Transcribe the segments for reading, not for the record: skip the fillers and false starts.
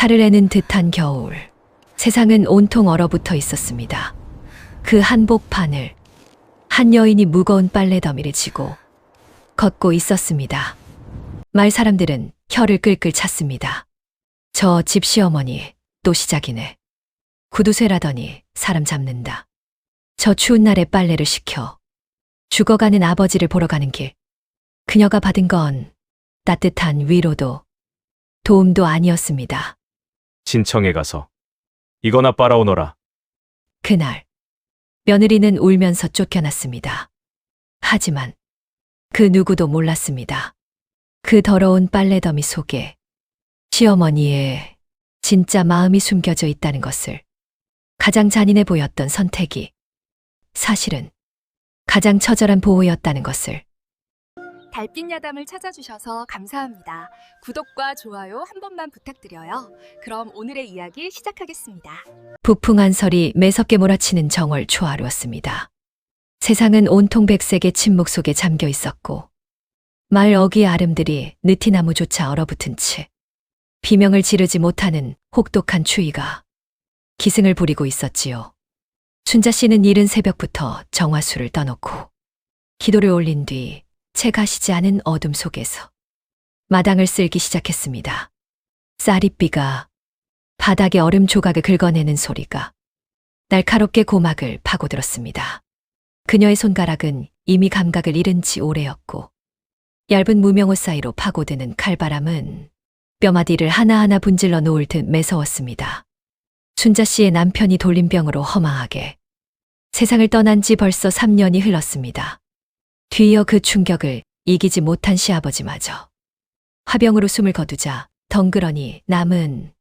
사르르는 듯한 겨울. 세상은 온통 얼어붙어 있었습니다. 그 한복판을 한 여인이 무거운 빨래 더미를 지고 걷고 있었습니다. 마을 사람들은 혀를 끌끌 찼습니다. 저 집 시어머니 또 시작이네. 구두쇠라더니 사람 잡는다. 저 추운 날에 빨래를 시켜 죽어가는 아버지를 보러 가는 길. 그녀가 받은 건 따뜻한 위로도 도움도 아니었습니다. 진청에 가서 이거나 빨아오너라. 그날 며느리는 울면서 쫓겨났습니다. 하지만 그 누구도 몰랐습니다. 그 더러운 빨래더미 속에 시어머니의 진짜 마음이 숨겨져 있다는 것을. 가장 잔인해 보였던 선택이 사실은 가장 처절한 보호였다는 것을. 달빛 야담을 찾아주셔서 감사합니다. 구독과 좋아요 한 번만 부탁드려요. 그럼 오늘의 이야기 시작하겠습니다. 부풍 한설이 매섭게 몰아치는 정월 초하루였습니다. 세상은 온통 백색의 침묵 속에 잠겨 있었고 마을 어귀의 아름들이 느티나무조차 얼어붙은 채 비명을 지르지 못하는 혹독한 추위가 기승을 부리고 있었지요. 춘자 씨는 이른 새벽부터 정화수를 떠놓고 기도를 올린 뒤 채 가시지 않은 어둠 속에서 마당을 쓸기 시작했습니다. 쌀이비가 바닥에 얼음 조각을 긁어내는 소리가 날카롭게 고막을 파고들었습니다. 그녀의 손가락은 이미 감각을 잃은 지 오래였고 얇은 무명옷 사이로 파고드는 칼바람은 뼈마디를 하나하나 분질러 놓을 듯 매서웠습니다. 춘자 씨의 남편이 돌림병으로 허망하게 세상을 떠난 지 벌써 3년이 흘렀습니다. 뒤이어 그 충격을 이기지 못한 시아버지마저 화병으로 숨을 거두자 덩그러니 남은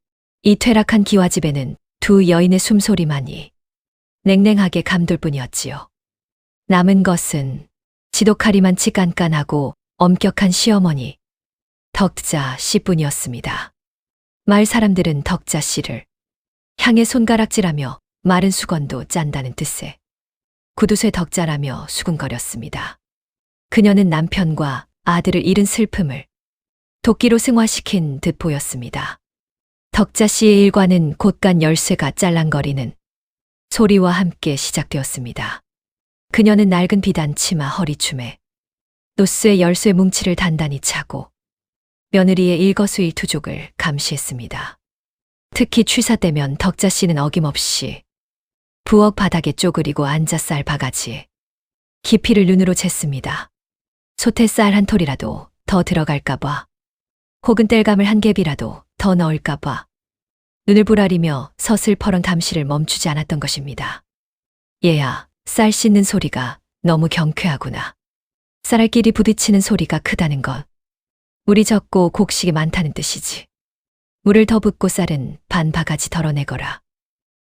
이 퇴락한 기와집에는 두 여인의 숨소리만이 냉랭하게 감돌 뿐이었지요. 남은 것은 지독하리만치 깐깐하고 엄격한 시어머니 덕자 씨뿐이었습니다. 마을 사람들은 덕자 씨를 향해 손가락질하며 마른 수건도 짠다는 뜻에 구두쇠 덕자라며 수군거렸습니다. 그녀는 남편과 아들을 잃은 슬픔을 도끼로 승화시킨 듯 보였습니다. 덕자 씨의 일과는 곧간 열쇠가 짤랑거리는 소리와 함께 시작되었습니다. 그녀는 낡은 비단 치마 허리춤에 노스의 열쇠 뭉치를 단단히 차고 며느리의 일거수일투족을 감시했습니다. 특히 취사 때면 덕자 씨는 어김없이 부엌 바닥에 쪼그리고 앉아 쌀 바가지에 깊이를 눈으로 쟀습니다. 솥에 쌀 한 톨이라도 더 들어갈까봐, 혹은 땔감을 한 갭이라도 더 넣을까봐 눈을 부라리며 서슬퍼런 감시를 멈추지 않았던 것입니다. 얘야, 쌀 씻는 소리가 너무 경쾌하구나. 쌀알끼리 부딪히는 소리가 크다는 것. 물이 적고 곡식이 많다는 뜻이지. 물을 더 붓고 쌀은 반 바가지 덜어내거라.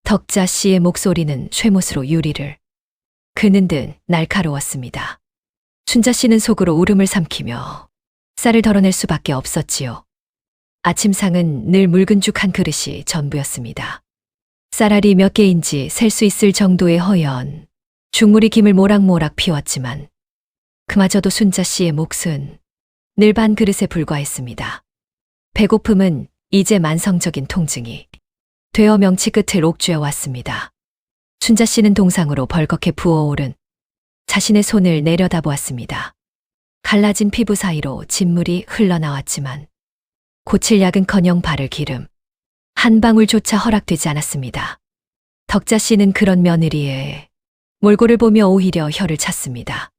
덕자 씨의 목소리는 쇠못으로 유리를 그는 듯 날카로웠습니다. 춘자 씨는 속으로 울음을 삼키며 쌀을 덜어낼 수밖에 없었지요. 아침상은 늘 묽은 죽 한 그릇이 전부였습니다. 쌀알이 몇 개인지 셀 수 있을 정도의 허연 죽물이 김을 모락모락 피웠지만 그마저도 순자 씨의 몫은 늘 반 그릇에 불과했습니다. 배고픔은 이제 만성적인 통증이 되어 명치 끝을 옥죄어 왔습니다. 춘자 씨는 동상으로 벌겋게 부어오른 자신의 손을 내려다보았습니다. 갈라진 피부 사이로 진물이 흘러나왔지만 고칠 약은커녕 바를 기름 한 방울조차 허락되지 않았습니다. 덕자 씨는 그런 며느리의 몰골을 보며 오히려 혀를 찼습니다.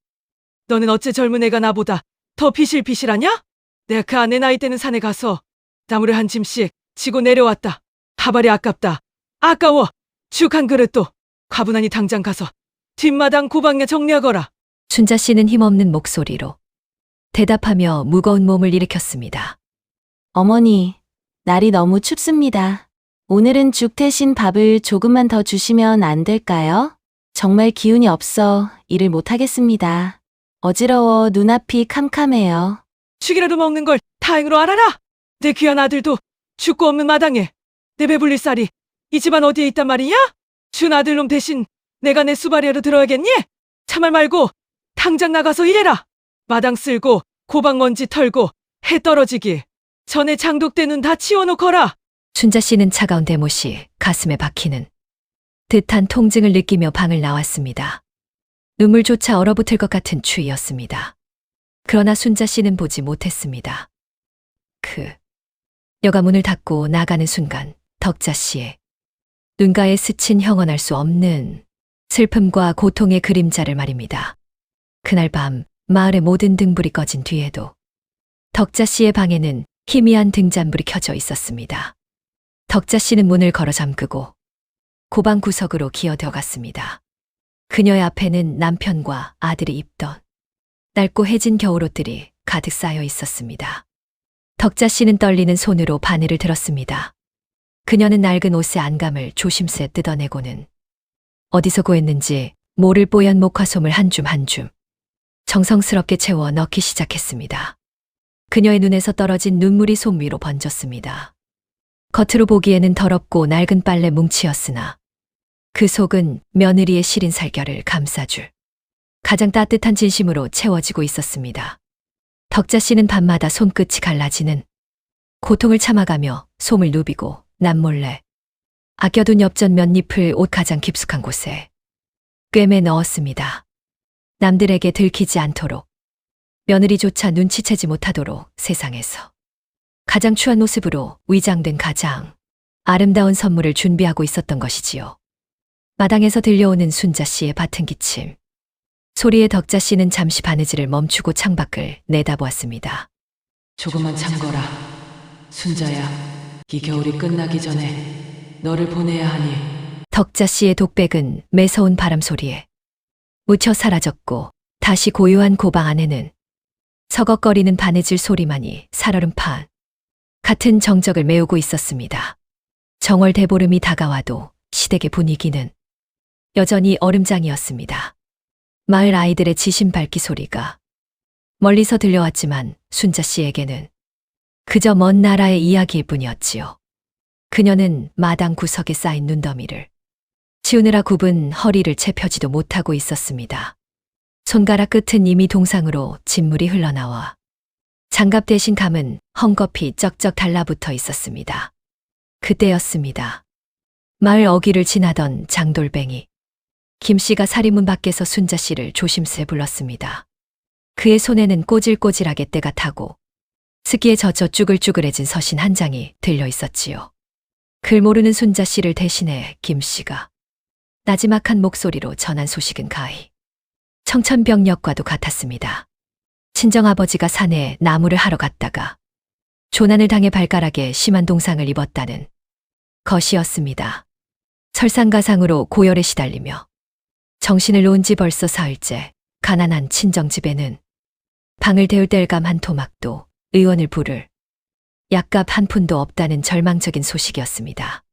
너는 어째 젊은 애가 나보다 더 피실피실하냐? 내가 그 아내 나이 때는 산에 가서 나무를 한 짐씩 지고 내려왔다. 하발이 아깝다. 아까워. 죽 한 그릇도 과분하니 당장 가서 뒷마당 고방에 정리하거라. 춘자 씨는 힘없는 목소리로 대답하며 무거운 몸을 일으켰습니다. 어머니, 날이 너무 춥습니다. 오늘은 죽 대신 밥을 조금만 더 주시면 안 될까요? 정말 기운이 없어 일을 못하겠습니다. 어지러워 눈앞이 캄캄해요. 죽이라도 먹는 걸 다행으로 알아라. 내 귀한 아들도 죽고 없는 마당에 내 배불릴 쌀이 이 집안 어디에 있단 말이냐? 준 아들놈 대신 내가 내 수바리로 들어야겠니? 참말 말고 당장 나가서 일해라. 마당 쓸고 고방 먼지 털고 해 떨어지기 전에 장독대 눈 다 치워놓거라. 순자 씨는 차가운 대못이 가슴에 박히는 듯한 통증을 느끼며 방을 나왔습니다. 눈물조차 얼어붙을 것 같은 추위였습니다. 그러나 순자 씨는 보지 못했습니다. 여가 문을 닫고 나가는 순간 덕자 씨의 눈가에 스친 형언할 수 없는 슬픔과 고통의 그림자를 말입니다. 그날 밤 마을의 모든 등불이 꺼진 뒤에도 덕자 씨의 방에는 희미한 등잔불이 켜져 있었습니다. 덕자 씨는 문을 걸어 잠그고 고방 구석으로 기어들어갔습니다. 그녀의 앞에는 남편과 아들이 입던 낡고 해진 겨울옷들이 가득 쌓여 있었습니다. 덕자 씨는 떨리는 손으로 바늘을 들었습니다. 그녀는 낡은 옷의 안감을 조심스레 뜯어내고는 어디서 구했는지 모를 뽀얀 목화솜을 한 줌 한 줌 정성스럽게 채워 넣기 시작했습니다. 그녀의 눈에서 떨어진 눈물이 솜 위로 번졌습니다. 겉으로 보기에는 더럽고 낡은 빨래 뭉치였으나 그 속은 며느리의 시린 살결을 감싸줄 가장 따뜻한 진심으로 채워지고 있었습니다. 덕자 씨는 밤마다 손끝이 갈라지는 고통을 참아가며 솜을 누비고 남몰래 아껴둔 엽전 몇 잎을 옷 가장 깊숙한 곳에 꿰매 넣었습니다. 남들에게 들키지 않도록, 며느리조차 눈치채지 못하도록 세상에서 가장 추한 모습으로 위장된 가장 아름다운 선물을 준비하고 있었던 것이지요. 마당에서 들려오는 순자 씨의 밭은 기침 소리에 덕자 씨는 잠시 바느질을 멈추고 창밖을 내다보았습니다. 조금만 참거라. 순자야, 이 겨울이 끝나기 전에 너를 보내야 하니. 덕자 씨의 독백은 매서운 바람 소리에 묻혀 사라졌고 다시 고요한 고방 안에는 서걱거리는 바느질 소리만이 살얼음판 같은 정적을 메우고 있었습니다. 정월 대보름이 다가와도 시댁의 분위기는 여전히 얼음장이었습니다. 마을 아이들의 지심 밝기 소리가 멀리서 들려왔지만 순자 씨에게는 그저 먼 나라의 이야기일 뿐이었지요. 그녀는 마당 구석에 쌓인 눈더미를 치우느라 굽은 허리를 채펴지도 못하고 있었습니다. 손가락 끝은 이미 동상으로 진물이 흘러나와 장갑 대신 감은 헝겊이 쩍쩍 달라붙어 있었습니다. 그때였습니다. 마을 어귀를 지나던 장돌뱅이 김씨가 사리문 밖에서 순자 씨를 조심스레 불렀습니다. 그의 손에는 꼬질꼬질하게 때가 타고 스기에 젖어 쭈글쭈글해진 서신 한 장이 들려 있었지요. 글 모르는 순자 씨를 대신해 김씨가 나지막한 목소리로 전한 소식은 가히 청천벽력과도 같았습니다. 친정아버지가 산에 나무를 하러 갔다가 조난을 당해 발가락에 심한 동상을 입었다는 것이었습니다. 설상가상으로 고열에 시달리며 정신을 놓은 지 벌써 사흘째 가난한 친정집에는 방을 데울 땔감 한 토막도 의원을 부를 약값 한 푼도 없다는 절망적인 소식이었습니다.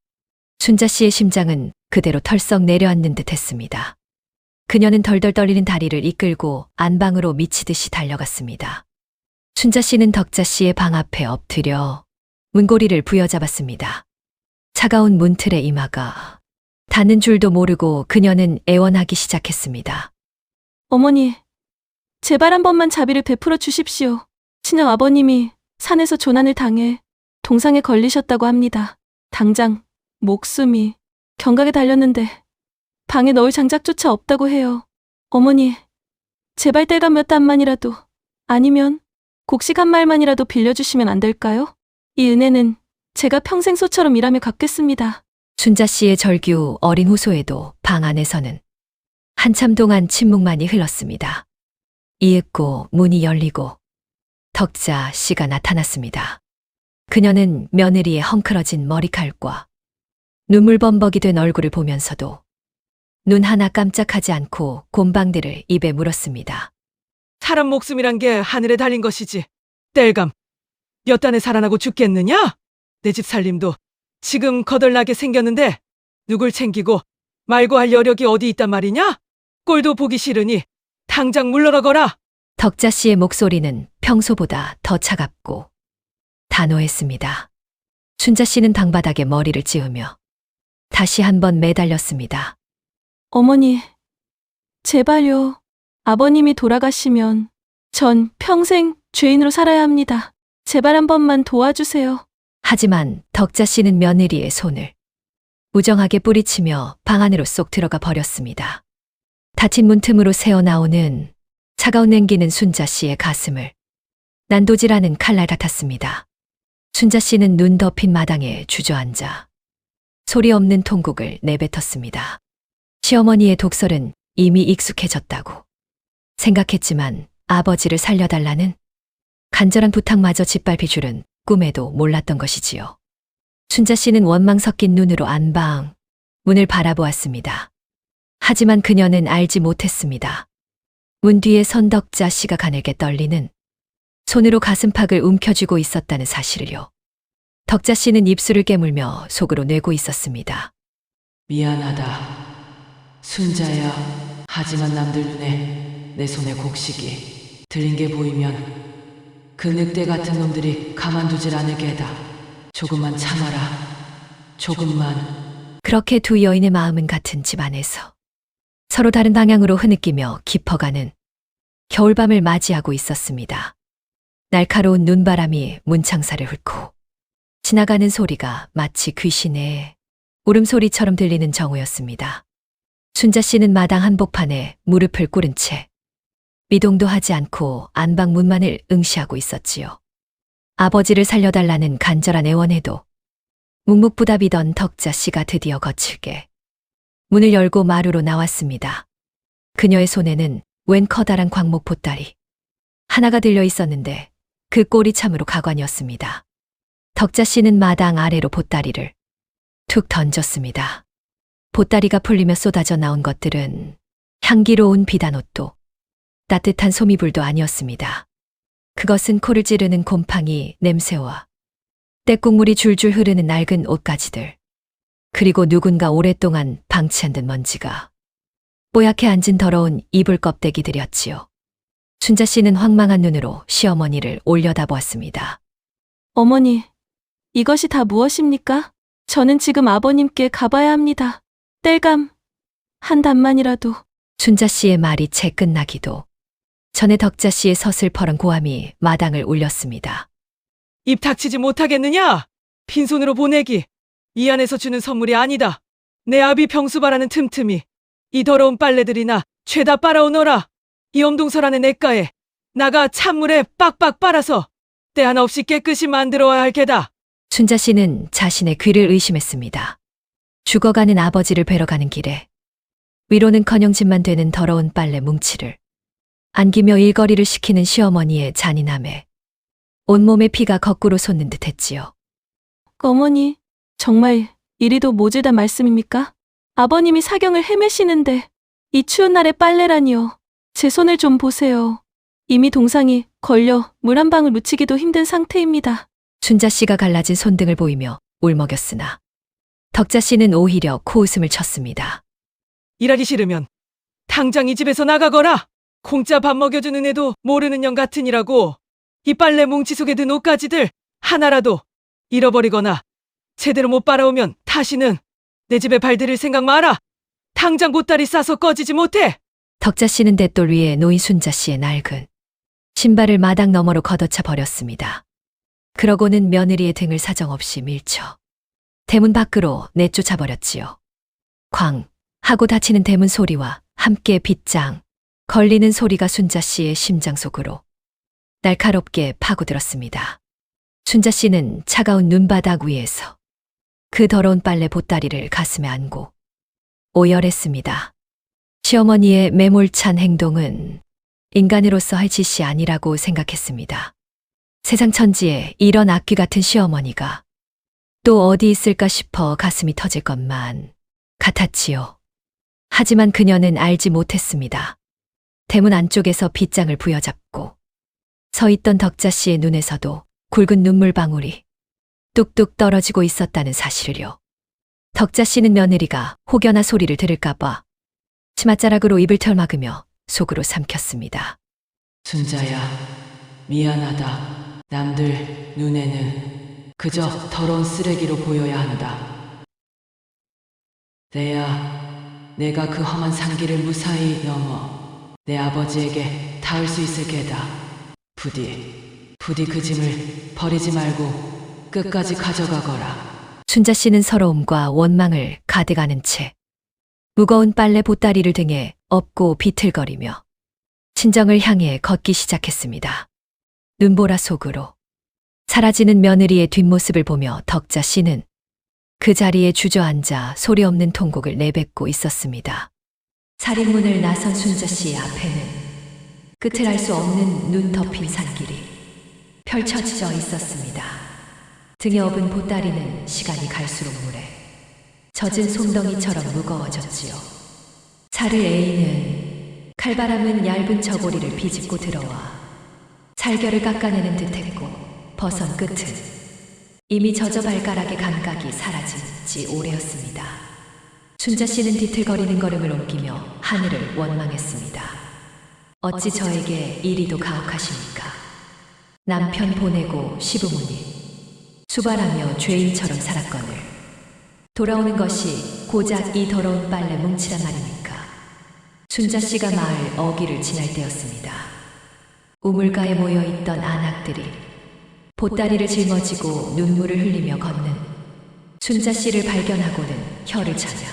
순자 씨의 심장은 그대로 털썩 내려앉는 듯 했습니다. 그녀는 덜덜 떨리는 다리를 이끌고 안방으로 미치듯이 달려갔습니다. 순자 씨는 덕자 씨의 방 앞에 엎드려 문고리를 부여잡았습니다. 차가운 문틀의 이마가 닿는 줄도 모르고 그녀는 애원하기 시작했습니다. 어머니, 제발 한 번만 자비를 베풀어 주십시오. 친정 아버님이 산에서 조난을 당해 동상에 걸리셨다고 합니다. 당장 목숨이 경각에 달렸는데 방에 넣을 장작조차 없다고 해요. 어머니, 제발 땔감 몇 단만이라도 아니면 곡식 한 말만이라도 빌려주시면 안 될까요? 이 은혜는 제가 평생 소처럼 일하며 갚겠습니다. 순자 씨의 절규 어린 호소에도 방 안에서는 한참 동안 침묵만이 흘렀습니다. 이윽고 문이 열리고 덕자 씨가 나타났습니다. 그녀는 며느리의 헝클어진 머리칼과 눈물범벅이 된 얼굴을 보면서도 눈 하나 깜짝하지 않고 곰방대를 입에 물었습니다. 사람 목숨이란 게 하늘에 달린 것이지. 땔감, 몇 단에 살아나고 죽겠느냐? 내 집 살림도 지금 거덜나게 생겼는데 누굴 챙기고 말고 할 여력이 어디 있단 말이냐? 꼴도 보기 싫으니 당장 물러나거라. 덕자 씨의 목소리는 평소보다 더 차갑고 단호했습니다. 순자 씨는 방바닥에 머리를 찌우며 다시 한번 매달렸습니다. 어머니, 제발요. 아버님이 돌아가시면 전 평생 죄인으로 살아야 합니다. 제발 한 번만 도와주세요. 하지만 덕자 씨는 며느리의 손을 무정하게 뿌리치며 방 안으로 쏙 들어가 버렸습니다. 닫힌 문틈으로 새어나오는 차가운 냉기는 순자 씨의 가슴을 난도질하는 칼날 같았습니다. 순자 씨는 눈 덮인 마당에 주저앉아 소리 없는 통곡을 내뱉었습니다. 시어머니의 독설은 이미 익숙해졌다고 생각했지만 아버지를 살려달라는 간절한 부탁마저 짓밟힐 줄은 꿈에도 몰랐던 것이지요. 순자 씨는 원망 섞인 눈으로 안방 문을 바라보았습니다. 하지만 그녀는 알지 못했습니다. 문 뒤에 선 덕자 씨가 가늘게 떨리는 손으로 가슴팍을 움켜쥐고 있었다는 사실을요. 덕자 씨는 입술을 깨물며 속으로 내고 있었습니다. 미안하다. 순자야. 하지만 남들 눈에 내 손에 곡식이 들린 게 보이면 그 늑대 같은 놈들이 가만두질 않을 게다. 조금만 참아라. 조금만. 그렇게 두 여인의 마음은 같은 집 안에서 서로 다른 방향으로 흐느끼며 깊어가는 겨울밤을 맞이하고 있었습니다. 날카로운 눈바람이 문창사를 훑고 지나가는 소리가 마치 귀신의 울음소리처럼 들리는 정오였습니다. 순자 씨는 마당 한복판에 무릎을 꿇은 채 미동도 하지 않고 안방 문만을 응시하고 있었지요. 아버지를 살려달라는 간절한 애원에도 묵묵부답이던 덕자 씨가 드디어 거칠게 문을 열고 마루로 나왔습니다. 그녀의 손에는 웬 커다란 광목 보따리 하나가 들려 있었는데 그 꼴이 참으로 가관이었습니다. 덕자 씨는 마당 아래로 보따리를 툭 던졌습니다. 보따리가 풀리며 쏟아져 나온 것들은 향기로운 비단옷도 따뜻한 소미불도 아니었습니다. 그것은 코를 찌르는 곰팡이 냄새와 때국물이 줄줄 흐르는 낡은 옷가지들, 그리고 누군가 오랫동안 방치한 듯 먼지가 뽀얗게 앉은 더러운 이불 껍데기들이었지요. 순자 씨는 황망한 눈으로 시어머니를 올려다보았습니다. 어머니, 이것이 다 무엇입니까? 저는 지금 아버님께 가봐야 합니다. 땔감 한 단만이라도. 순자 씨의 말이 채 끝나기도 전에 덕자 씨의 서슬퍼런 고함이 마당을 울렸습니다. 입 닥치지 못하겠느냐? 빈손으로 보내기. 이 안에서 주는 선물이 아니다. 내 아비 병수바라는 틈틈이 이 더러운 빨래들이나 죄다 빨아오너라. 이 엄동설 안에 냇가에 나가 찬물에 빡빡 빨아서 때 하나 없이 깨끗이 만들어야 할 게다. 순자 씨는 자신의 귀를 의심했습니다. 죽어가는 아버지를 뵈러 가는 길에 위로는커녕 짐만 되는 더러운 빨래 뭉치를 안기며 일거리를 시키는 시어머니의 잔인함에 온몸에 피가 거꾸로 솟는 듯 했지요. 어머니, 정말 이리도 모질단 말씀입니까? 아버님이 사경을 헤매시는데 이 추운 날에 빨래라니요. 제 손을 좀 보세요. 이미 동상이 걸려 물 한 방울 묻히기도 힘든 상태입니다. 순자 씨가 갈라진 손등을 보이며 울먹였으나 덕자 씨는 오히려 코웃음을 쳤습니다. 일하기 싫으면 당장 이 집에서 나가거라. 공짜 밥 먹여주는 애도 모르는 년 같으니라고. 이 빨래 뭉치 속에 든 옷가지들 하나라도 잃어버리거나 제대로 못 빨아오면 다시는 내 집에 발들일 생각 마라. 당장 보따리 싸서 꺼지지 못해. 덕자 씨는 대돌 위에 놓인 순자 씨의 낡은 신발을 마당 너머로 걷어차 버렸습니다. 그러고는 며느리의 등을 사정없이 밀쳐 대문 밖으로 내쫓아 버렸지요. 쾅 하고 닫히는 대문 소리와 함께 빗장 걸리는 소리가 순자 씨의 심장 속으로 날카롭게 파고들었습니다. 순자 씨는 차가운 눈바닥 위에서 그 더러운 빨래 보따리를 가슴에 안고 오열했습니다. 시어머니의 매몰찬 행동은 인간으로서 할 짓이 아니라고 생각했습니다. 세상 천지에 이런 악귀 같은 시어머니가 또 어디 있을까 싶어 가슴이 터질 것만 같았지요. 하지만 그녀는 알지 못했습니다. 대문 안쪽에서 빗장을 부여잡고 서 있던 덕자 씨의 눈에서도 굵은 눈물방울이 뚝뚝 떨어지고 있었다는 사실을요. 덕자 씨는 며느리가 혹여나 소리를 들을까봐 치맛자락으로 입을 털막으며 속으로 삼켰습니다. 순자야, 미안하다. 남들 눈에는 그저 더러운 쓰레기로 보여야 한다. 내가 그 험한 산길을 무사히 넘어 내 아버지에게 닿을 수 있을 게다. 부디 그 짐을 버리지 말고 끝까지 가져가거라. 춘자 씨는 서러움과 원망을 가득 안은 채 무거운 빨래 보따리를 등에 업고 비틀거리며 친정을 향해 걷기 시작했습니다. 눈보라 속으로 사라지는 며느리의 뒷모습을 보며 덕자 씨는 그 자리에 주저앉아 소리 없는 통곡을 내뱉고 있었습니다. 살인문을 나선 순자 씨 앞에는 끝을 알 수 없는 눈 덮인 산길이 펼쳐져 있었습니다. 등에 업은 보따리는 시간이 갈수록 물에 젖은 솜덩이처럼 무거워졌지요. 살을 에이는 칼바람은 얇은 저고리를 비집고 들어와 살결을 깎아내는 듯했고 버선 끝은 이미 젖어 발가락의 감각이 사라진 지 오래였습니다. 순자 씨는 뒤틀거리는 걸음을 옮기며 하늘을 원망했습니다. 어찌 저에게 이리도 가혹하십니까? 남편 보내고 시부모님 수발하며 죄인처럼 살았거늘 돌아오는 것이 고작 이 더러운 빨래 뭉치란 말입니까? 순자 씨가 마을 어귀를 지날 때였습니다. 우물가에 모여있던 안악들이 보따리를 짊어지고 눈물을 흘리며 걷는 순자 씨를 발견하고는 혀를 차며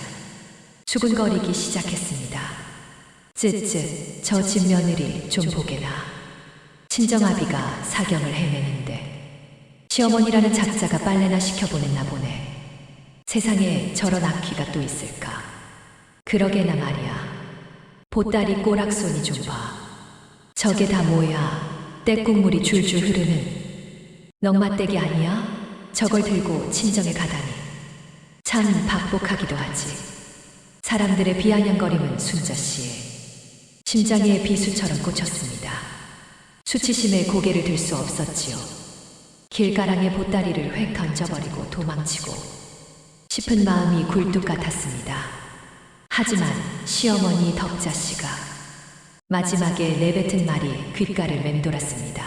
수근거리기 시작했습니다. 쯧쯧 저 집 며느리 좀 보게나. 친정아비가 사경을 헤매는데 시어머니라는 작자가 빨래나 시켜보냈나 보네. 세상에 저런 악귀가 또 있을까. 그러게나 말이야. 보따리 꼬락손이 좀 봐. 저게 다 뭐야. 떼국물이 줄줄 흐르는 넝마떼기 아니야? 저걸 들고 친정에 가다니. 참 박복하기도 하지. 사람들의 비아냥거림은 순자 씨의 심장에 비수처럼 꽂혔습니다. 수치심에 고개를 들 수 없었지요. 길가랑에 보따리를 획 던져버리고 도망치고 싶은 마음이 굴뚝 같았습니다. 하지만 시어머니 덕자 씨가 마지막에 내뱉은 말이 귓가를 맴돌았습니다.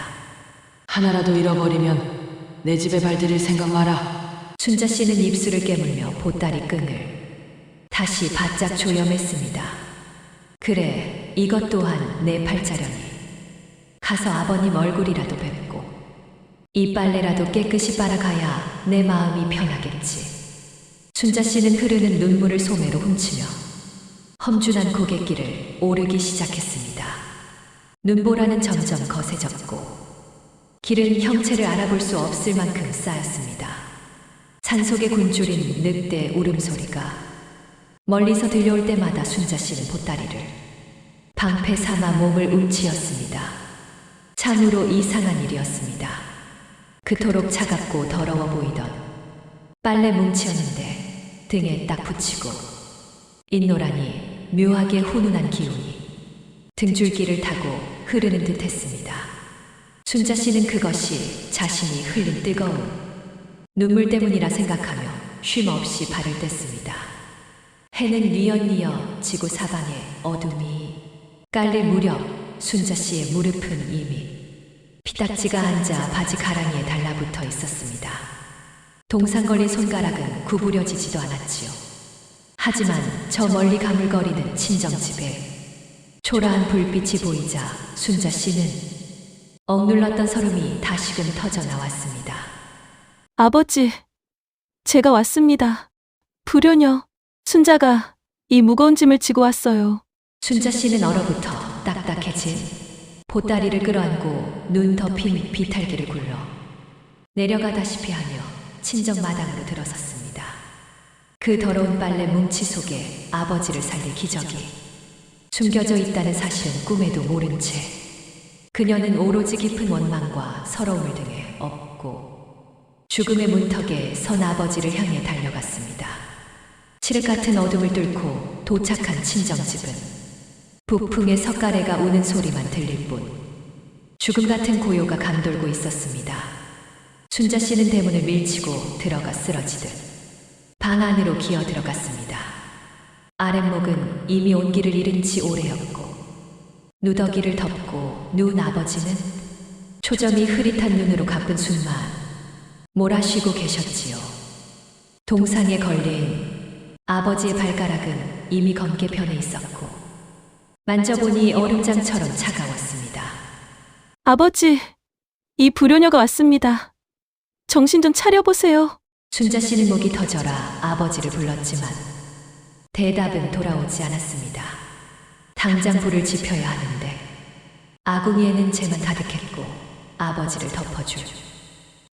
하나라도 잃어버리면 내 집에 발들일 생각 마라. 순자 씨는 입술을 깨물며 보따리 끈을 다시 바짝 조여맸습니다. 그래, 이것 또한 내 팔자려니. 가서 아버님 얼굴이라도 뵙고 이 빨래라도 깨끗이 빨아가야 내 마음이 편하겠지. 순자 씨는 흐르는 눈물을 소매로 훔치며 험준한 고갯길을 오르기 시작했습니다. 눈보라는 점점 거세졌고 길은 형체를 알아볼 수 없을 만큼 쌓였습니다. 산속에 굶주린 늑대 울음소리가 멀리서 들려올 때마다 순자 씨는 보따리를 방패 삼아 몸을 움츠였습니다. 참으로 이상한 일이었습니다. 그토록 차갑고 더러워 보이던 빨래 뭉치였는데 등에 딱 붙이고 인노라니 묘하게 훈훈한 기운이 등줄기를 타고 흐르는 듯 했습니다. 순자 씨는 그것이 자신이 흘린 뜨거운 눈물 때문이라 생각하며 쉼없이 발을 뗐습니다. 해는 뉘엿뉘엿 지구 사방에 어둠이 깔릴 무렵 순자 씨의 무릎은 이미 피딱지가 앉아 바지 가랑이에 달라붙어 있었습니다. 동상 걸린 손가락은 구부려지지도 않았지요. 하지만 저 멀리 가물거리는 친정집에 초라한 불빛이 보이자 순자 씨는 억눌렀던 서름이 다시금 터져 나왔습니다. 아버지, 제가 왔습니다. 불효녀, 순자가 이 무거운 짐을 지고 왔어요. 순자 씨는 얼어붙어 딱딱해진 보따리를 끌어안고 눈 덮인 비탈길을 굴러 내려가다시피 하며 친정 마당으로 들어섰습니다. 그 더러운 빨래 뭉치 속에 아버지를 살릴 기적이 숨겨져 있다는 사실은 꿈에도 모른 채 그녀는 오로지 깊은 원망과 서러움을 등에 업고 죽음의 문턱에 선 아버지를 향해 달려갔습니다. 칠흑 같은 어둠을 뚫고 도착한 친정집은 북풍의 석가래가 우는 소리만 들릴 뿐 죽음 같은 고요가 감돌고 있었습니다. 순자 씨는 대문을 밀치고 들어가 쓰러지듯 방 안으로 기어 들어갔습니다. 아랫목은 이미 온기를 잃은 지 오래였고 누더기를 덮고 누운 아버지는 초점이 흐릿한 눈으로 가쁜 숨만 몰아쉬고 계셨지요. 동상에 걸린 아버지의 발가락은 이미 검게 변해 있었고 만져보니 얼음장처럼 차가웠습니다. 아버지, 이 불효녀가 왔습니다. 정신 좀 차려보세요. 순자 씨는 목이 터져라 아버지를 불렀지만 대답은 돌아오지 않았습니다. 당장 불을 지펴야 하는데 아궁이에는 재만 가득했고 아버지를 덮어줄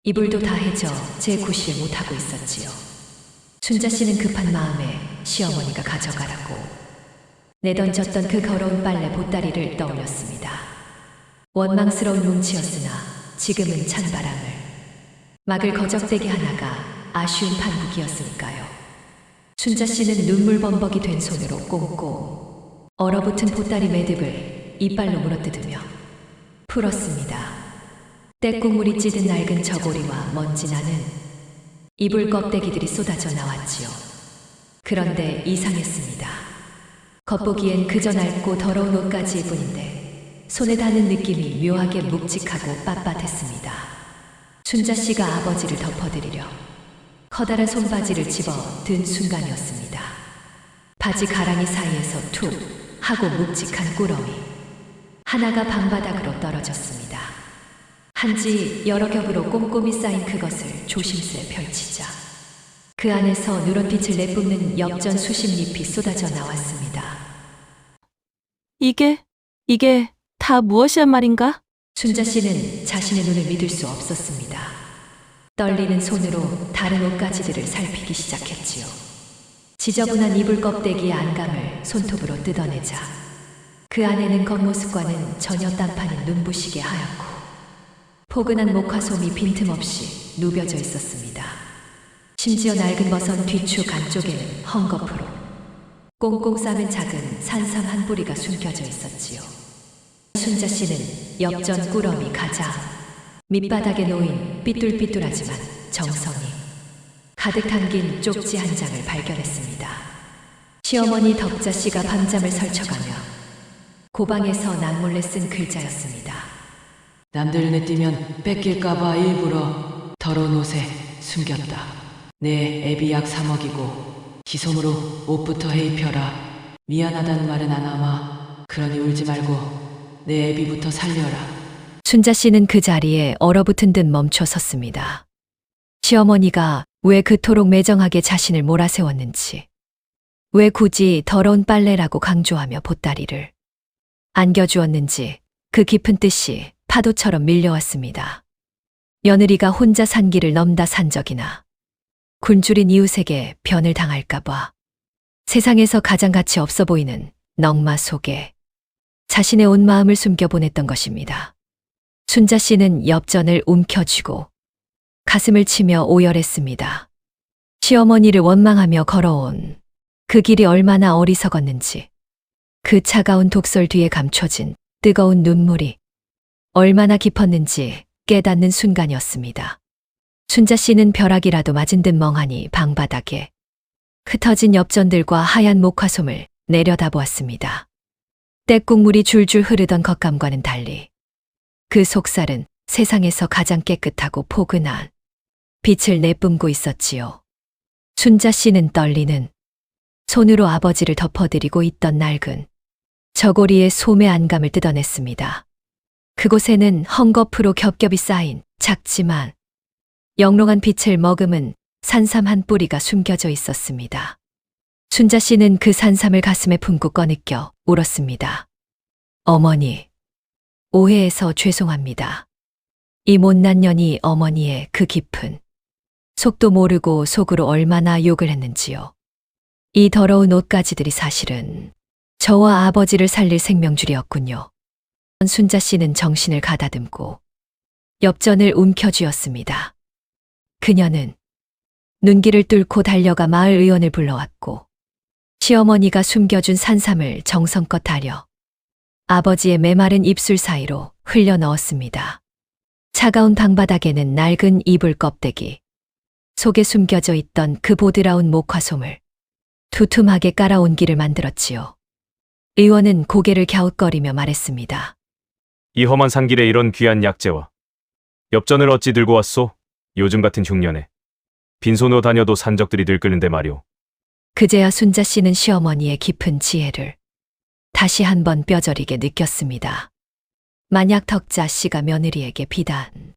이불도 다 해져 제 구실 못하고 있었지요. 순자 씨는 급한 마음에 시어머니가 가져가라고 내던졌던 그 더러운 빨래 보따리를 떠올렸습니다. 원망스러운 뭉치였으나 지금은 찬바람을 막을 거적대기 하나가 아쉬운 판국이었으니까요. 순자 씨는 눈물 범벅이 된 손으로 꽁꽁 얼어붙은 보따리 매듭을 이빨로 물어뜯으며 풀었습니다. 떼국물이 찌든 낡은 저고리와 먼지 나는 이불 껍데기들이 쏟아져 나왔지요. 그런데 이상했습니다. 겉보기엔 그저 낡고 더러운 옷가지일 뿐인데 손에 닿는 느낌이 묘하게 묵직하고 빳빳했습니다. 순자 씨가 아버지를 덮어드리려 커다란 손바지를 집어 든 순간이었습니다. 바지 가랑이 사이에서 툭 하고 묵직한 꾸러미 하나가 방바닥으로 떨어졌습니다. 한지 여러 겹으로 꼼꼼히 쌓인 그것을 조심스레 펼치자 그 안에서 누런 빛을 내뿜는 엽전 수십 잎이 쏟아져 나왔습니다. 이게 다 무엇이란 말인가? 순자 씨는 자신의 눈을 믿을 수 없었습니다. 떨리는 손으로 다른 옷가지들을 살피기 시작했지요. 지저분한 이불 껍데기의 안감을 손톱으로 뜯어내자 그 안에는 겉모습과는 전혀 딴판인 눈부시게 하얗고 포근한 목화솜이 빈틈없이 누벼져 있었습니다. 심지어 낡은 버선 뒤축 안쪽에는 헝겊으로 꽁꽁 싸맨 작은 산삼 한 뿌리가 숨겨져 있었지요. 순자 씨는 엽전 꾸러미 가자 밑바닥에 놓인 삐뚤삐뚤하지만 정성이 가득 담긴 쪽지 한 장을 발견했습니다. 시어머니 덕자 씨가 밤잠을 설쳐가며 고방에서 남몰래 쓴 글자였습니다. 남들 내띠면 뺏길까봐 일부러 더러운 옷에 숨겼다. 내 애비 약 사 먹이고 지솜으로 옷부터 해 입혀라. 미안하다는 말은 안 하마. 그러니 울지 말고 내 애비부터 살려라. 순자 씨는 그 자리에 얼어붙은 듯 멈춰 섰습니다. 시어머니가 왜 그토록 매정하게 자신을 몰아세웠는지, 왜 굳이 더러운 빨래라고 강조하며 보따리를 안겨주었는지 그 깊은 뜻이 파도처럼 밀려왔습니다. 며느리가 혼자 산 길을 넘다 산 적이나 굶주린 이웃에게 변을 당할까봐 세상에서 가장 가치 없어 보이는 넝마 속에 자신의 온 마음을 숨겨 보냈던 것입니다. 순자 씨는 엽전을 움켜쥐고 가슴을 치며 오열했습니다. 시어머니를 원망하며 걸어온 그 길이 얼마나 어리석었는지, 그 차가운 독설 뒤에 감춰진 뜨거운 눈물이 얼마나 깊었는지 깨닫는 순간이었습니다. 순자 씨는 벼락이라도 맞은 듯 멍하니 방바닥에 흩어진 엽전들과 하얀 목화솜을 내려다보았습니다. 떼국물이 줄줄 흐르던 겉감과는 달리 그 속살은 세상에서 가장 깨끗하고 포근한 빛을 내뿜고 있었지요. 순자 씨는 떨리는 손으로 아버지를 덮어드리고 있던 낡은 저고리의 솜의 안감을 뜯어냈습니다. 그곳에는 헝겊으로 겹겹이 쌓인 작지만 영롱한 빛을 머금은 산삼 한 뿌리가 숨겨져 있었습니다. 순자 씨는 그 산삼을 가슴에 품고 꺼느껴 울었습니다. 어머니, 오해해서 죄송합니다. 이 못난 년이 어머니의 그 깊은 속도 모르고 속으로 얼마나 욕을 했는지요. 이 더러운 옷가지들이 사실은 저와 아버지를 살릴 생명줄이었군요. 순자 씨는 정신을 가다듬고 엽전을 움켜쥐었습니다. 그녀는 눈길을 뚫고 달려가 마을 의원을 불러왔고 시어머니가 숨겨준 산삼을 정성껏 다려 아버지의 메마른 입술 사이로 흘려 넣었습니다. 차가운 방바닥에는 낡은 이불 껍데기, 속에 숨겨져 있던 그 보드라운 목화솜을 두툼하게 깔아온 길을 만들었지요. 의원은 고개를 갸웃거리며 말했습니다. 이 험한 산길에 이런 귀한 약재와 엽전을 어찌 들고 왔소? 요즘 같은 흉년에 빈손으로 다녀도 산적들이 들끓는데 말이오. 그제야 순자 씨는 시어머니의 깊은 지혜를 다시 한번 뼈저리게 느꼈습니다. 만약 덕자 씨가 며느리에게 비단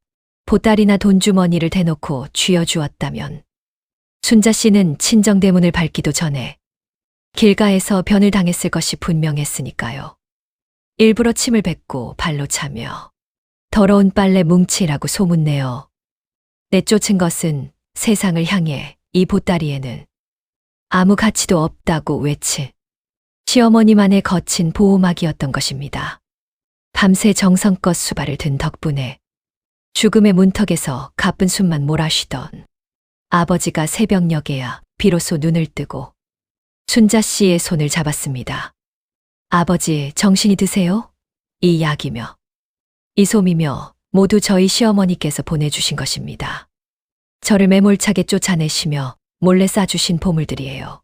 보따리나 돈주머니를 대놓고 쥐어주었다면 순자 씨는 친정대문을 밟기도 전에 길가에서 변을 당했을 것이 분명했으니까요. 일부러 침을 뱉고 발로 차며 더러운 빨래 뭉치라고 소문내어 내쫓은 것은 세상을 향해 이 보따리에는 아무 가치도 없다고 외친 시어머니만의 거친 보호막이었던 것입니다. 밤새 정성껏 수발을 든 덕분에 죽음의 문턱에서 가쁜 숨만 몰아쉬던 아버지가 새벽녘에야 비로소 눈을 뜨고 순자 씨의 손을 잡았습니다. 아버지, 정신이 드세요? 이 약이며 이 솜이며 모두 저희 시어머니께서 보내주신 것입니다. 저를 매몰차게 쫓아내시며 몰래 싸주신 보물들이에요.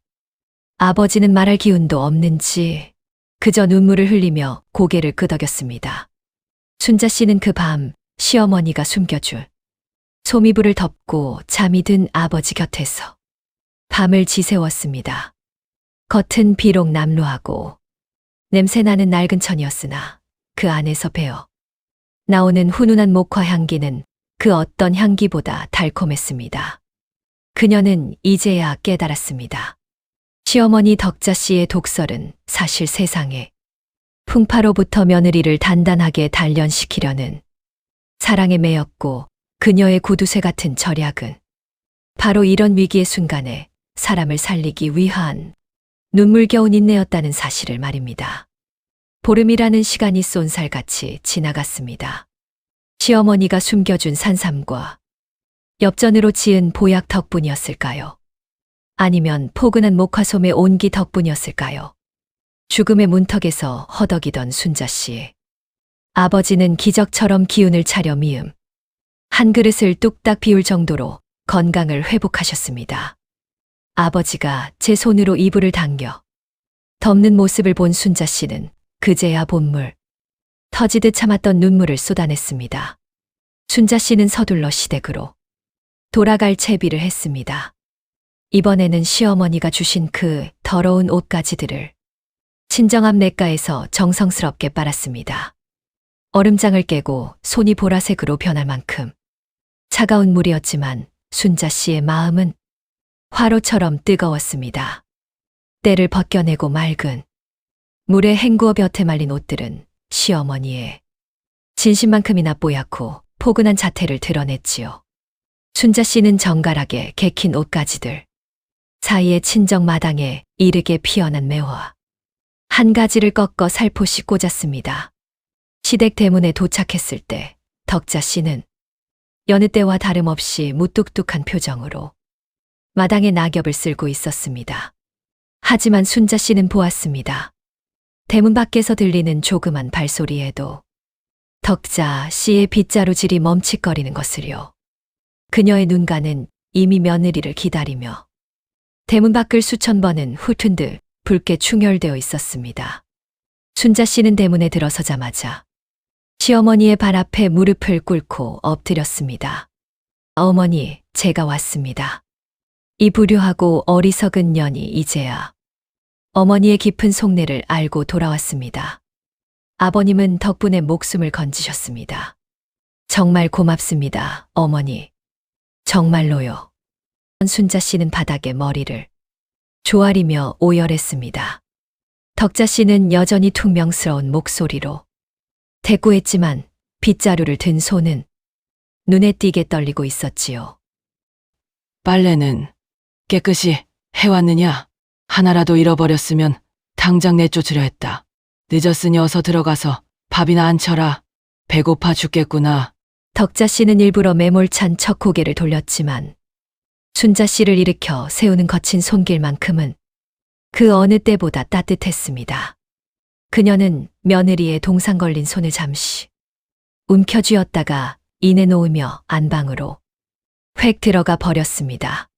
아버지는 말할 기운도 없는지 그저 눈물을 흘리며 고개를 끄덕였습니다. 순자 씨는 그 밤 시어머니가 숨겨줄 소미불을 덮고 잠이 든 아버지 곁에서 밤을 지새웠습니다. 겉은 비록 남루하고 냄새나는 낡은 천이었으나 그 안에서 배어 나오는 훈훈한 목화 향기는 그 어떤 향기보다 달콤했습니다. 그녀는 이제야 깨달았습니다. 시어머니 덕자 씨의 독설은 사실 세상에 풍파로부터 며느리를 단단하게 단련시키려는 사랑에 매였고 그녀의 구두쇠 같은 절약은 바로 이런 위기의 순간에 사람을 살리기 위한 눈물겨운 인내였다는 사실을 말입니다. 보름이라는 시간이 쏜살같이 지나갔습니다. 시어머니가 숨겨준 산삼과 엽전으로 지은 보약 덕분이었을까요? 아니면 포근한 목화솜의 온기 덕분이었을까요? 죽음의 문턱에서 허덕이던 순자 씨. 아버지는 기적처럼 기운을 차려 미음 한 그릇을 뚝딱 비울 정도로 건강을 회복하셨습니다. 아버지가 제 손으로 이불을 당겨 덮는 모습을 본 순자 씨는 그제야 본물 터지듯 참았던 눈물을 쏟아냈습니다. 순자 씨는 서둘러 시댁으로 돌아갈 채비를 했습니다. 이번에는 시어머니가 주신 그 더러운 옷가지들을 친정앞 냇가에서 정성스럽게 빨았습니다. 얼음장을 깨고 손이 보라색으로 변할 만큼 차가운 물이었지만 순자 씨의 마음은 화로처럼 뜨거웠습니다. 때를 벗겨내고 맑은 물에 헹구어 볕에 말린 옷들은 시어머니의 진심만큼이나 뽀얗고 포근한 자태를 드러냈지요. 순자 씨는 정갈하게 개킨 옷가지들 사이에 친정 마당에 이르게 피어난 매화 한 가지를 꺾어 살포시 꽂았습니다. 시댁 대문에 도착했을 때 덕자 씨는 여느 때와 다름없이 무뚝뚝한 표정으로 마당에 낙엽을 쓸고 있었습니다. 하지만 순자 씨는 보았습니다. 대문 밖에서 들리는 조그만 발소리에도 덕자 씨의 빗자루질이 멈칫거리는 것을요. 그녀의 눈가는 이미 며느리를 기다리며 대문 밖을 수천 번은 훑은 듯 붉게 충혈되어 있었습니다. 순자 씨는 대문에 들어서자마자 시어머니의 발 앞에 무릎을 꿇고 엎드렸습니다. 어머니, 제가 왔습니다. 이 불효하고 어리석은 년이 이제야 어머니의 깊은 속내를 알고 돌아왔습니다. 아버님은 덕분에 목숨을 건지셨습니다. 정말 고맙습니다, 어머니. 정말로요. 순자 씨는 바닥에 머리를 조아리며 오열했습니다. 덕자 씨는 여전히 퉁명스러운 목소리로 대꾸했지만 빗자루를 든 손은 눈에 띄게 떨리고 있었지요. 빨래는 깨끗이 해왔느냐? 하나라도 잃어버렸으면 당장 내쫓으려 했다. 늦었으니 어서 들어가서 밥이나 안 쳐라. 배고파 죽겠구나. 덕자 씨는 일부러 매몰찬 척 고개를 돌렸지만 순자 씨를 일으켜 세우는 거친 손길만큼은 그 어느 때보다 따뜻했습니다. 그녀는 며느리의 동상 걸린 손을 잠시 움켜쥐었다가 이내 놓으며 안방으로 획 들어가 버렸습니다.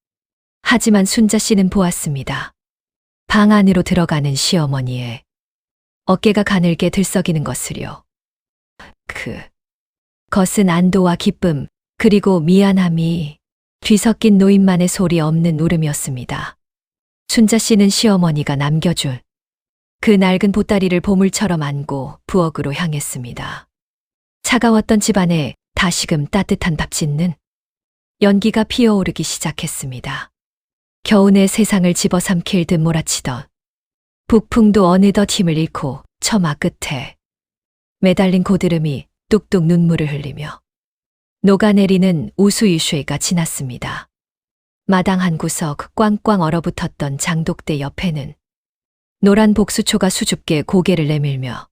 하지만 순자 씨는 보았습니다. 방 안으로 들어가는 시어머니의 어깨가 가늘게 들썩이는 것을요. 그것은 안도와 기쁨 그리고 미안함이 뒤섞인 노인만의 소리 없는 울음이었습니다. 순자 씨는 시어머니가 남겨준 그 낡은 보따리를 보물처럼 안고 부엌으로 향했습니다. 차가웠던 집안에 다시금 따뜻한 밥 짓는 연기가 피어오르기 시작했습니다. 겨우내 세상을 집어삼킬 듯 몰아치던 북풍도 어느덧 힘을 잃고 처마 끝에 매달린 고드름이 뚝뚝 눈물을 흘리며 녹아내리는 우수유쉐가 지났습니다. 마당 한 구석 꽝꽝 얼어붙었던 장독대 옆에는 노란 복수초가 수줍게 고개를 내밀며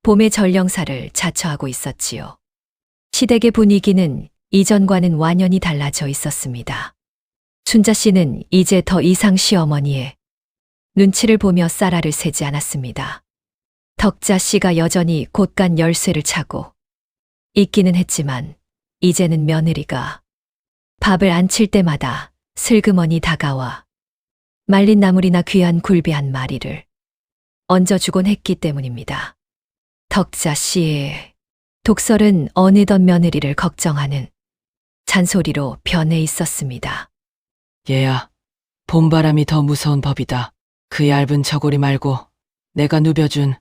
봄의 전령사를 자처하고 있었지요. 시댁의 분위기는 이전과는 완연히 달라져 있었습니다. 순자 씨는 이제 더 이상 시어머니의 눈치를 보며 쌀알을 세지 않았습니다. 덕자 씨가 여전히 곳간 열쇠를 차고 있기는 했지만 이제는 며느리가 밥을 안 칠 때마다 슬그머니 다가와 말린 나물이나 귀한 굴비 한 마리를 얹어주곤 했기 때문입니다. 덕자 씨의 독설은 어느덧 며느리를 걱정하는 잔소리로 변해 있었습니다. 얘야, 봄바람이 더 무서운 법이다. 그 얇은 저고리 말고 내가 누벼준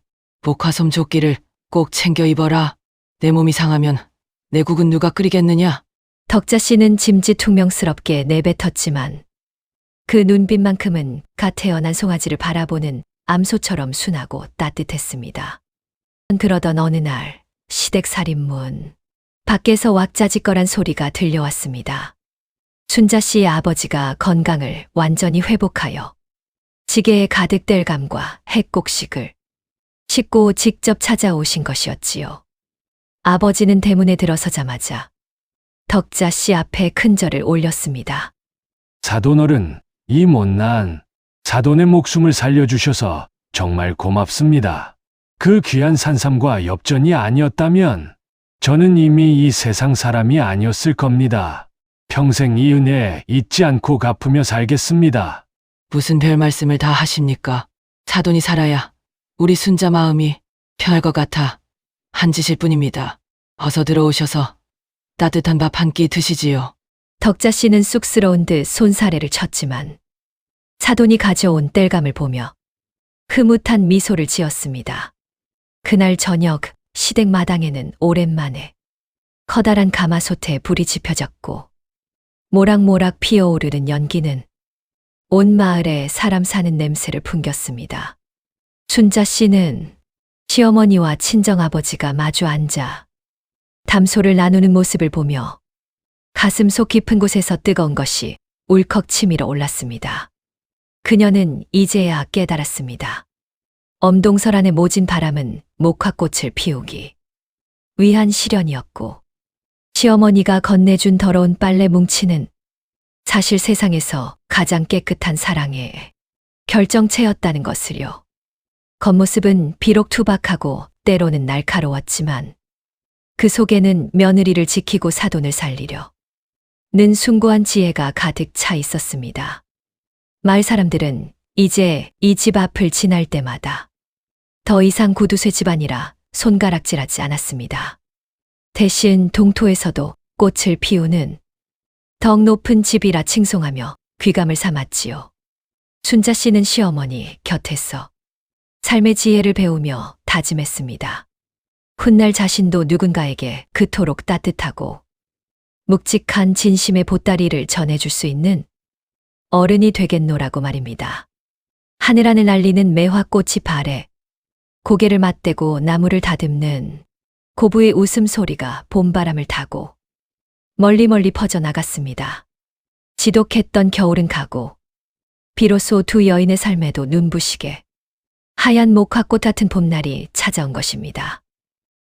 목화솜 조끼를 꼭 챙겨 입어라. 내 몸이 상하면 내 국은 누가 끓이겠느냐? 덕자 씨는 짐짓퉁명스럽게 내뱉었지만 그 눈빛만큼은 갓 태어난 송아지를 바라보는 암소처럼 순하고 따뜻했습니다. 그러던 어느 날 시댁 살인문 밖에서 왁자지껄한 소리가 들려왔습니다. 순자 씨의 아버지가 건강을 완전히 회복하여 지게에 가득 뗄감과 핵곡식을 싣고 직접 찾아오신 것이었지요. 아버지는 대문에 들어서자마자 덕자 씨 앞에 큰 절을 올렸습니다. 사돈어른, 이 못난 사돈의 목숨을 살려주셔서 정말 고맙습니다. 그 귀한 산삼과 엽전이 아니었다면 저는 이미 이 세상 사람이 아니었을 겁니다. 평생 이 은혜 잊지 않고 갚으며 살겠습니다. 무슨 별 말씀을 다 하십니까? 사돈이 살아야 우리 순자 마음이 편할 것 같아 한 짓일 뿐입니다. 어서 들어오셔서 따뜻한 밥 한 끼 드시지요. 덕자 씨는 쑥스러운 듯 손사래를 쳤지만 사돈이 가져온 땔감을 보며 흐뭇한 미소를 지었습니다. 그날 저녁 시댁 마당에는 오랜만에 커다란 가마솥에 불이 지펴졌고 모락모락 피어오르는 연기는 온 마을에 사람 사는 냄새를 풍겼습니다. 순자 씨는 시어머니와 친정아버지가 마주 앉아 담소를 나누는 모습을 보며 가슴 속 깊은 곳에서 뜨거운 것이 울컥 치밀어 올랐습니다. 그녀는 이제야 깨달았습니다. 엄동설 안의 모진 바람은 목화꽃을 피우기 위한 시련이었고 시어머니가 건네준 더러운 빨래 뭉치는 사실 세상에서 가장 깨끗한 사랑의 결정체였다는 것을요. 겉모습은 비록 투박하고 때로는 날카로웠지만 그 속에는 며느리를 지키고 사돈을 살리려 는 숭고한 지혜가 가득 차 있었습니다. 마을 사람들은 이제 이 집 앞을 지날 때마다 더 이상 구두쇠 집안이라 손가락질하지 않았습니다. 대신 동토에서도 꽃을 피우는 덕 높은 집이라 칭송하며 귀감을 삼았지요. 순자 씨는 시어머니 곁에서 삶의 지혜를 배우며 다짐했습니다. 훗날 자신도 누군가에게 그토록 따뜻하고 묵직한 진심의 보따리를 전해줄 수 있는 어른이 되겠노라고 말입니다. 하늘하늘 날리는 매화꽃이 발에 고개를 맞대고 나무를 다듬는 고부의 웃음소리가 봄바람을 타고 멀리 퍼져나갔습니다. 지독했던 겨울은 가고 비로소 두 여인의 삶에도 눈부시게 하얀 목화꽃 같은 봄날이 찾아온 것입니다.